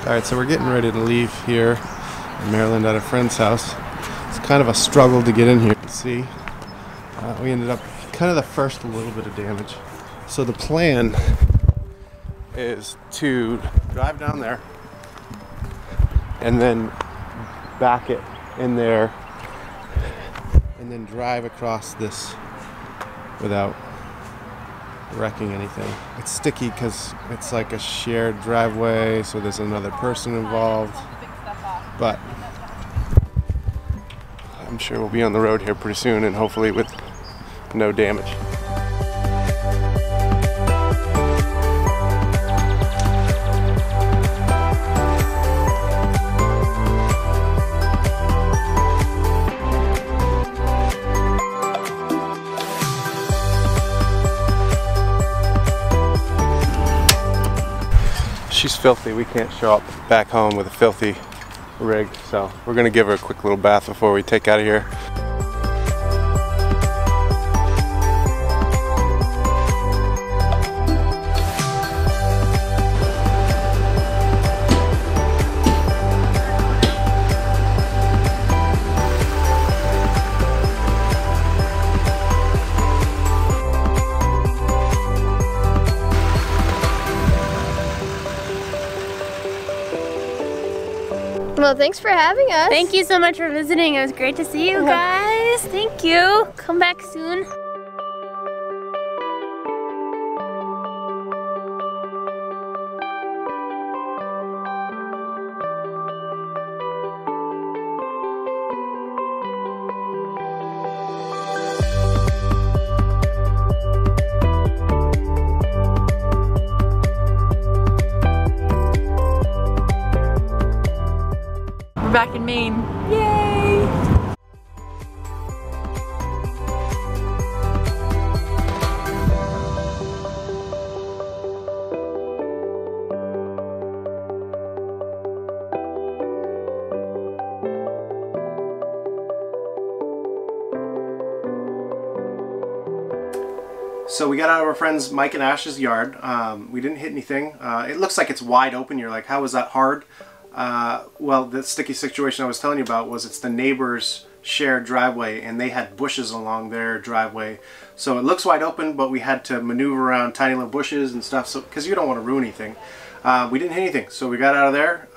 Alright, so we're getting ready to leave here in Maryland at a friend's house. It's kind of a struggle to get in here. See, we ended up kind of the first little bit of damage. So the plan is to drive down there and then back it in there and then drive across this without wrecking anything. It's sticky because it's like a shared driveway, so there's another person involved, but I'm sure we'll be on the road here pretty soon and hopefully with no damage. She's filthy. We can't show up back home with a filthy rig, so we're gonna give her a quick little bath before we take out of here. Well, thanks for having us. Thank you so much for visiting. It was great to see you guys. Thank you. Come back soon. We're back in Maine. Yay! So we got out of our friends Mike and Ash's yard. We didn't hit anything. It looks like it's wide open. You're like, how was that hard? Well, the sticky situation I was telling you about was it's the neighbor's shared driveway, and they had bushes along their driveway. So it looks wide open, but we had to maneuver around tiny little bushes and stuff, so because you don't want to ruin anything. We didn't hit anything, so we got out of there.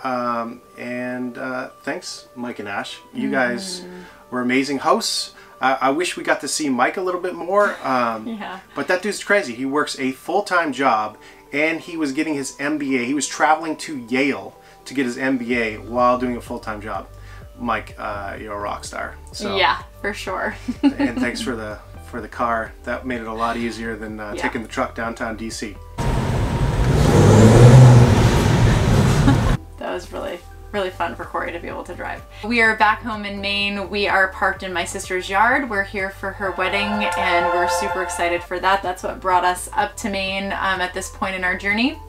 Thanks, Mike and Ash. You guys were amazing hosts. I wish we got to see Mike a little bit more, Yeah. but that dude's crazy. He works a full-time job, and he was getting his MBA. He was traveling to Yale to get his MBA while doing a full-time job. Mike, you're a rock star. So, yeah, for sure. and thanks for the car. That made it a lot easier than taking the truck downtown DC. That was really fun for Corey to be able to drive. We are back home in Maine. We are parked in my sister's yard. We're here for her wedding and we're super excited for that. That's what brought us up to Maine at this point in our journey.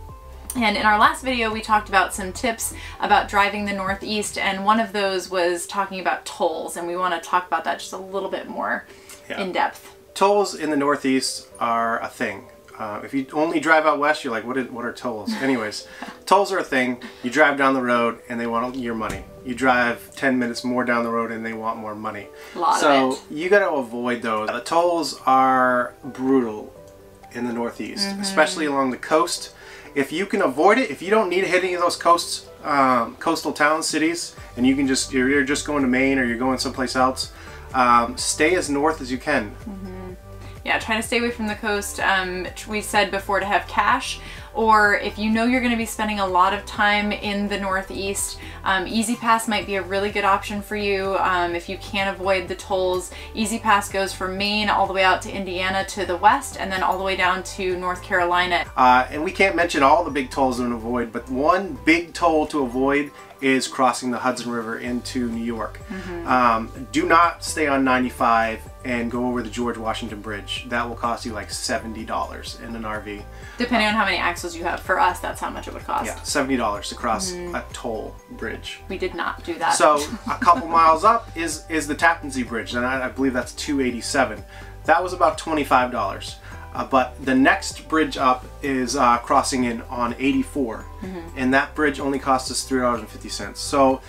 And in our last video, we talked about some tips about driving the Northeast, and one of those was talking about tolls, and we want to talk about that just a little bit more in depth. Tolls in the Northeast are a thing. If you only drive out west, you're like, what are tolls? Anyways, tolls are a thing. You drive down the road and they want your money. You drive 10 minutes more down the road and they want more money. So you got to avoid those. The tolls are brutal in the Northeast, especially along the coast. If you can avoid it, if you don't need to hit any of those coastal towns, cities, and you can just, you're just going to Maine or you're going someplace else, stay as north as you can. Yeah, try to stay away from the coast. We said before to have cash, or if you know you're going to be spending a lot of time in the Northeast, Easy Pass might be a really good option for you if you can't avoid the tolls. Easy Pass goes from Maine all the way out to Indiana to the west, and then all the way down to North Carolina. And we can't mention all the big tolls to avoid, but one big toll to avoid is crossing the Hudson River into New York. Do not stay on 95 and go over the George Washington Bridge. That will cost you like $70 in an RV. Depending on how many axles you have. For us, that's how much it would cost. Yeah, $70 to cross a toll bridge. We did not do that. So a couple miles up is the Tappan Zee Bridge, and I believe that's $287. That was about $25. But the next bridge up is crossing in on 84, and that bridge only cost us $3.50. So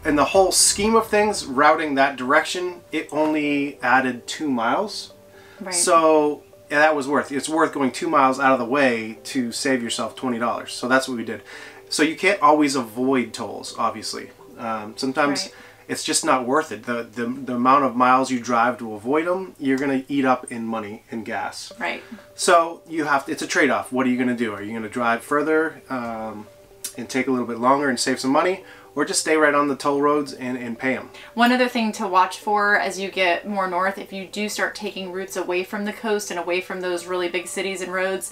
in the whole scheme of things, routing that direction, it only added 2 miles. Right. So yeah, that was it's worth going 2 miles out of the way to save yourself $20. So that's what we did. So you can't always avoid tolls, obviously. Sometimes it's just not worth it. The amount of miles you drive to avoid them, you're going to eat up in money and gas. Right. So you have to, it's a trade-off. What are you going to do? Are you going to drive further and take a little bit longer and save some money? Or just stay right on the toll roads and pay them. One other thing to watch for as you get more north, if you do start taking routes away from the coast and away from those really big cities and roads,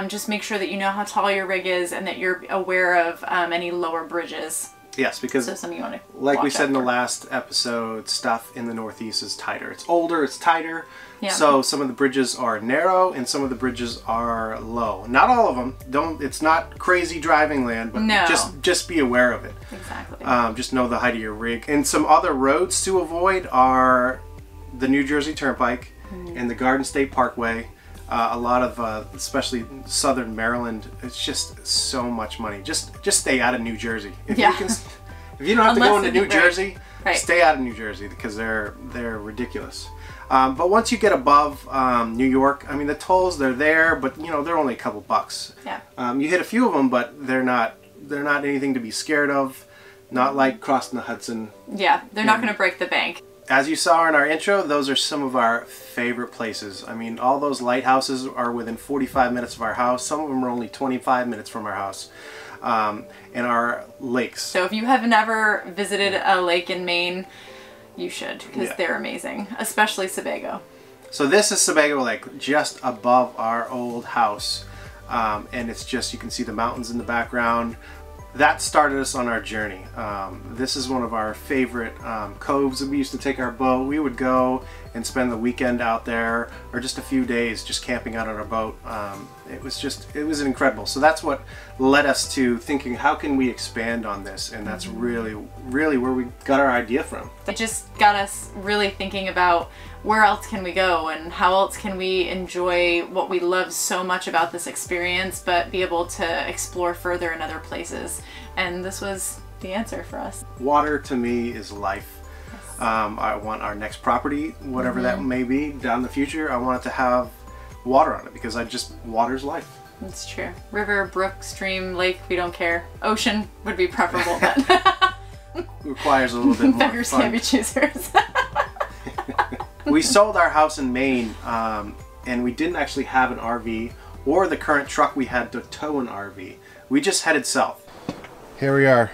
just make sure that you know how tall your rig is and that you're aware of any lower bridges. Yes, because so something you want to like we said in the last episode, stuff in the Northeast is tighter. It's older, it's tighter. Yeah. So some of the bridges are narrow and some of the bridges are low. Not all of them. It's not crazy driving land, but no. just be aware of it. Exactly. Just know the height of your rig. And some other roads to avoid are the New Jersey Turnpike and the Garden State Parkway. A lot of, especially southern Maryland, it's just so much money. Just stay out of New Jersey. If you don't have to go into New Jersey, stay out of New Jersey because they're ridiculous. But once you get above New York, I mean the tolls, they're there, but you know they're only a couple bucks. Yeah. You hit a few of them, but they're not anything to be scared of. Not like crossing the Hudson. Yeah, they're not going to break the bank. As you saw in our intro, those are some of our favorite places. I mean, all those lighthouses are within 45 minutes of our house. Some of them are only 25 minutes from our house. And our lakes. So if you have never visited a lake in Maine, you should, because they're amazing, especially Sebago. So this is Sebago Lake, just above our old house. And it's just, you can see the mountains in the background. That started us on our journey. This is one of our favorite coves that we used to take our boat. We would go and spend the weekend out there, or just a few days just camping out on our boat. It was incredible. So that's what led us to thinking, how can we expand on this? And that's really where we got our idea from. It just got us really thinking about where else can we go and how else can we enjoy what we love so much about this experience, but be able to explore further in other places. And this was the answer for us. Water to me is life. Yes. I want our next property, whatever that may be down the future, I want it to have water on it because water's life. It's true. River, brook, stream, lake, we don't care. Ocean would be preferable, but requires a little bit more beggars fun. Can't be choosers. We sold our house in Maine, and we didn't actually have an RV or the current truck we had to tow an RV. We just headed south. Here we are.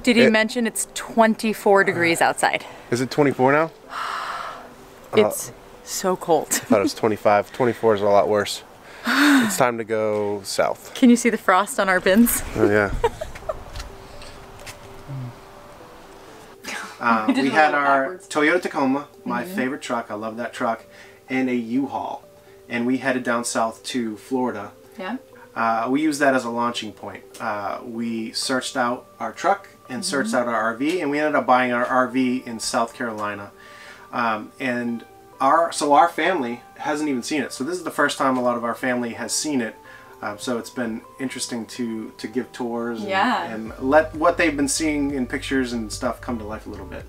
Did he mention it's 24 degrees outside? Is it 24 now? It's so cold. I thought it was 25. 24 is a lot worse. It's time to go south. Can you see the frost on our bins? Oh yeah. We had our Toyota Tacoma, my favorite truck. I love that truck, and a U-Haul, and we headed down south to Florida. Yeah. We used that as a launching point. We searched out our truck and searched out our RV, and we ended up buying our RV in South Carolina. And our family hasn't even seen it. So this is the first time a lot of our family has seen it. So it's been interesting to give tours and let what they've been seeing in pictures and stuff come to life a little bit.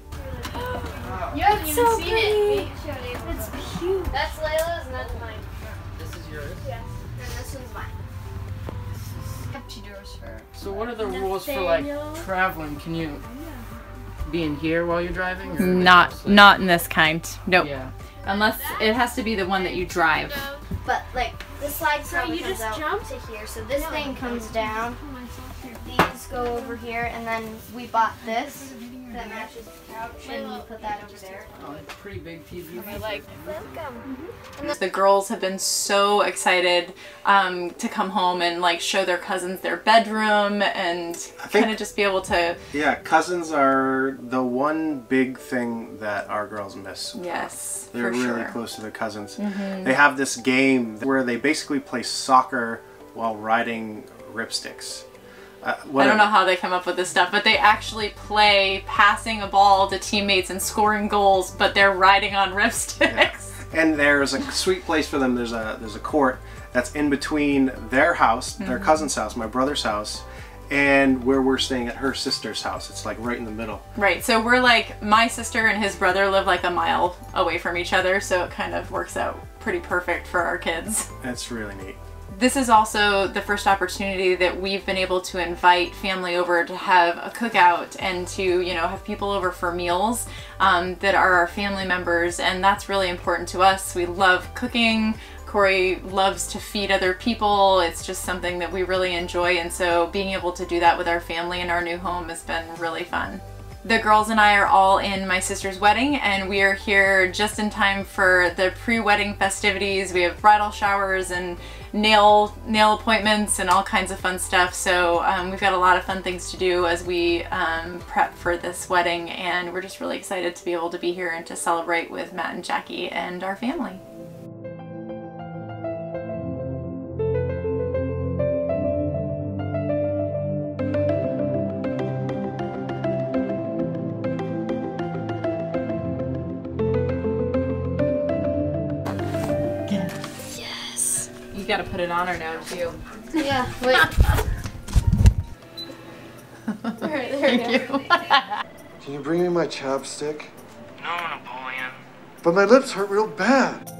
You haven't even seen it. It's cute. That's Layla's and that's mine. This is yours? Yes. And this one's mine. I have 2 doors for. So what are the rules for like traveling? Can you be in here while you're driving? Or Not in this kind. Nope. Yeah. Unless it has to be the one that you drive. But like this slide probably comes out to here. So this thing comes down. These go over here, and then we bought this that matches the couch, and you put that over there. Oh, it's a pretty big TV. Welcome. The girls have been so excited to come home and like show their cousins their bedroom and kind of just be able to. Yeah, cousins are the one big thing that our girls miss. Yes, they're for really sure. close to their cousins. They have this game where they basically play soccer while riding ripsticks. I don't know how they come up with this stuff, but they actually play passing a ball to teammates and scoring goals, but they're riding on ripsticks. Yeah. And there's a sweet place for them. There's a court that's in between their house, their cousin's house, my brother's house, and where we're staying at her sister's house. It's like right in the middle. Right, so we're like, my sister and his brother live like a mile away from each other, so it kind of works out pretty perfect for our kids. That's really neat. This is also the first opportunity that we've been able to invite family over to have a cookout and to, you know, have people over for meals that are our family members, and that's really important to us. We love cooking. Corey loves to feed other people. It's just something that we really enjoy, and so being able to do that with our family in our new home has been really fun. The girls and I are all in my sister's wedding, and we are here just in time for the pre-wedding festivities. We have bridal showers and nail appointments and all kinds of fun stuff. So we've got a lot of fun things to do as we prep for this wedding, and we're just really excited to be able to be here and to celebrate with Matt and Jackie and our family. You gotta put it on her now too. Yeah, wait. there you go. Can you bring me my chapstick? No, Napoleon. But my lips hurt real bad.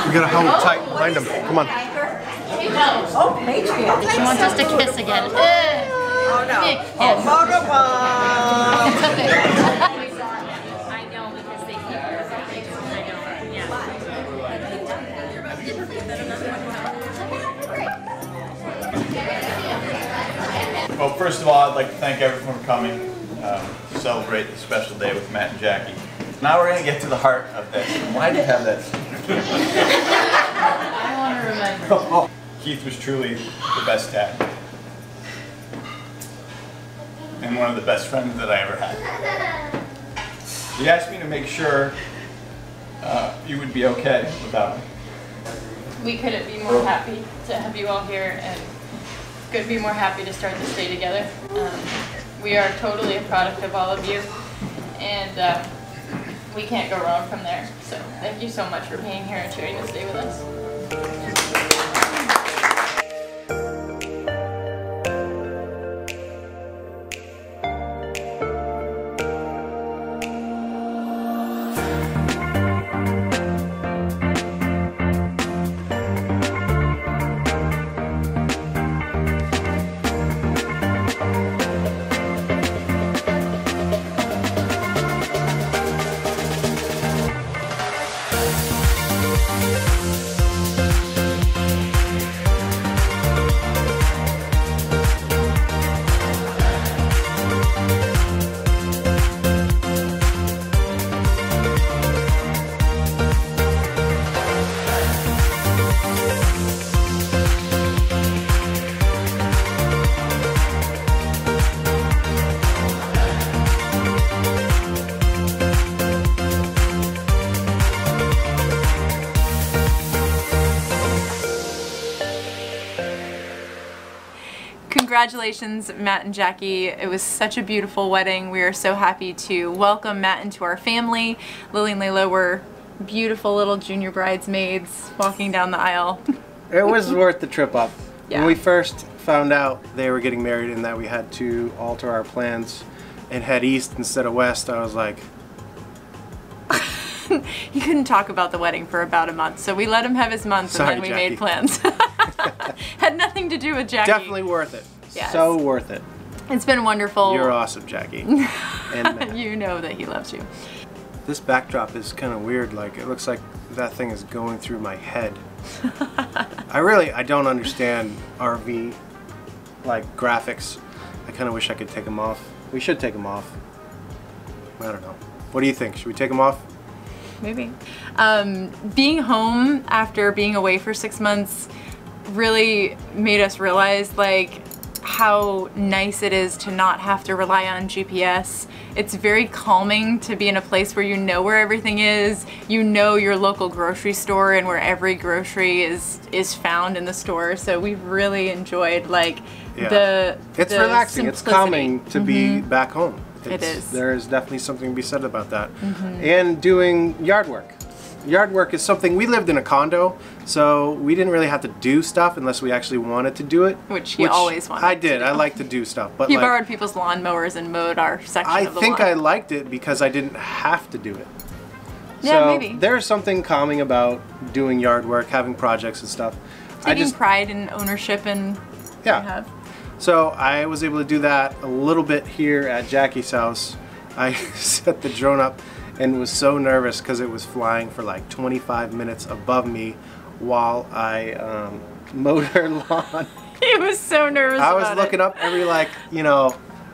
We gotta hold tight behind him. Come on. Oh, Patriot. She wants us to kiss again. Oh, no. Oh, photobomb. I know, because they keep her. Well, first of all, I'd like to thank everyone for coming to celebrate this special day with Matt and Jackie. Now we're going to get to the heart of this. Why do you have that? I want to remember. Keith was truly the best dad. And one of the best friends that I ever had. He asked me to make sure you would be okay without me. We couldn't be more happy to have you all here, and couldn't be more happy to start this day together. We are totally a product of all of you, and we can't go wrong from there. So thank you so much for being here and sharing this day with us. Congratulations, Matt and Jackie. It was such a beautiful wedding. We are so happy to welcome Matt into our family. Lily and Layla were beautiful little junior bridesmaids walking down the aisle. It was worth the trip up. Yeah. When we first found out they were getting married and that we had to alter our plans and head east instead of west, I was like... He couldn't talk about the wedding for about a month, so we let him have his month. Sorry, and then we Jackie. made plans. Had nothing to do with Jackie. Definitely worth it. Yes. So worth it. It's been wonderful. You're awesome, Jackie. And you know that he loves you. This backdrop is kind of weird. Like, it looks like that thing is going through my head. I don't understand RV like graphics. I kind of wish I could take them off. We should take them off. I don't know. What do you think? Should we take them off? Maybe. Being home after being away for 6 months really made us realize like how nice it is to not have to rely on GPS. It's very calming to be in a place where you know where everything is, you know your local grocery store and where every grocery is found in the store. So we've really enjoyed like it's relaxing, simplicity. it's calming to be back home. It is. There is definitely something to be said about that. And doing yard work. Yard work is something, we lived in a condo, so we didn't really have to do stuff unless we actually wanted to do it. Which he always wanted I did. to do. I like to do stuff. But he like, borrowed people's lawnmowers and mowed our section of the lawn. I think I liked it because I didn't have to do it. Yeah, so maybe. There's something calming about doing yard work, having projects and stuff. Taking pride in ownership and have. So I was able to do that a little bit here at Jackie's house. I set the drone up and was so nervous because it was flying for like 25 minutes above me while I mowed her lawn. He was so nervous about it. I was looking up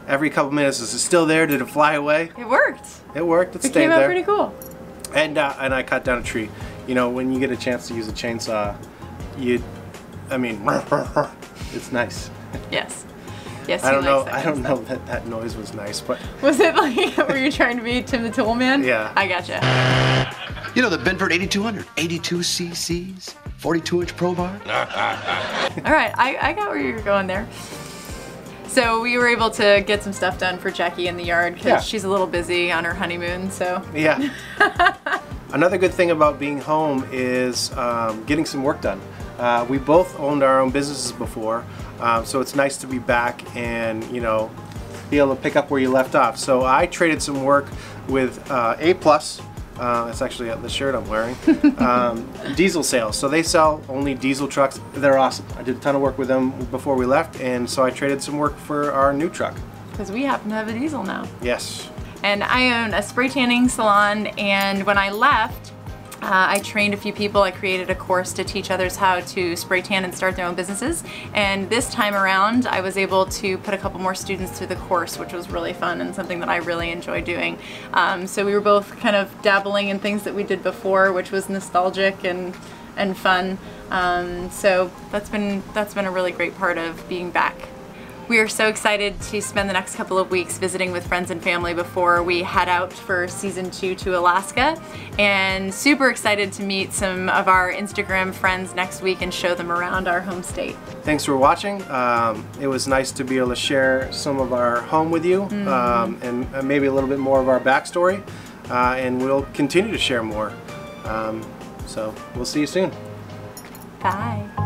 every couple minutes. Is it still there? Did it fly away? It worked. It worked. It stayed came out there. Pretty cool. And I cut down a tree. You know, when you get a chance to use a chainsaw, it's nice. Yes. Yes, I don't know that noise was nice, but... Was it like, were you trying to be Tim the Tool Man? Yeah. I gotcha. You know the Benford 8200, 82 cc's, 42-inch Pro Bar? All right, I got where you were going there. So we were able to get some stuff done for Jackie in the yard because she's a little busy on her honeymoon, so... Yeah. Another good thing about being home is getting some work done. We both owned our own businesses before, so it's nice to be back and, be able to pick up where you left off. So I traded some work with A+, that's actually the shirt I'm wearing, diesel sales. So they sell only diesel trucks. They're awesome. I did a ton of work with them before we left, and so I traded some work for our new truck. Because we happen to have a diesel now. Yes. And I own a spray tanning salon, and when I left, I trained a few people. I created a course to teach others how to spray tan and start their own businesses. And this time around, I was able to put a couple more students through the course, which was really fun and something that I really enjoy doing. So we were both kind of dabbling in things that we did before, which was nostalgic and fun. So that's been a really great part of being back. We are so excited to spend the next couple of weeks visiting with friends and family before we head out for season 2 to Alaska, and super excited to meet some of our Instagram friends next week and show them around our home state. Thanks for watching. It was nice to be able to share some of our home with you, and maybe a little bit more of our backstory, and we'll continue to share more. So we'll see you soon. Bye.